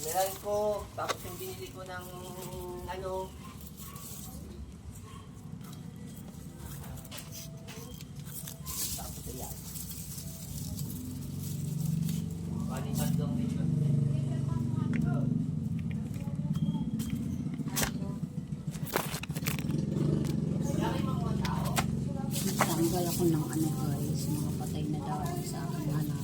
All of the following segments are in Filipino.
Nilagay ko, tapos yung binili ko ng ano, tapos yan. Balikan dong dito. Tanggal ako ng ano guys, mga patay na dahon sa aking halaman.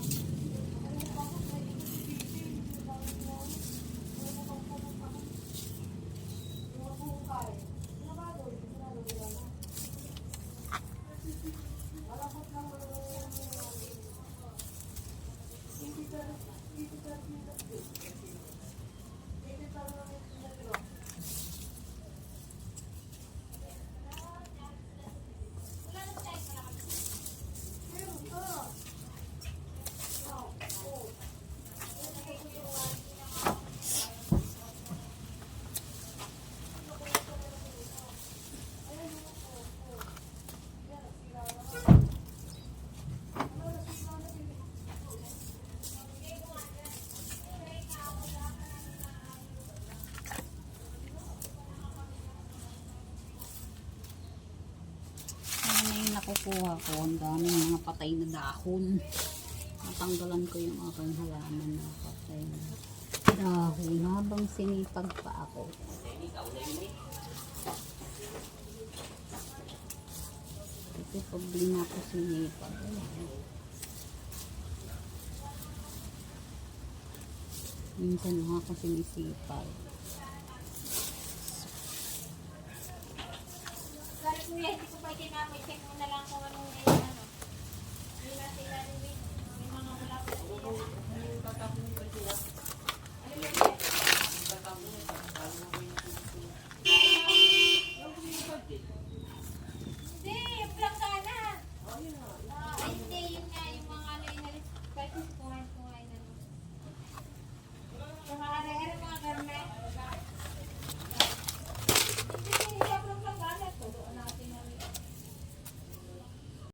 Nakukuha ko ang daming mga patay na dahon. Natanggalan ko yung aking halaman na patay na dahon habang sinipag pa ako. Ito pag di na ako sinipag. Minsan lang ako sinisipag. Kuya, hindi ko pa kinamay. Check mo na lang kung anong ano. Hindi natin may mga wala po.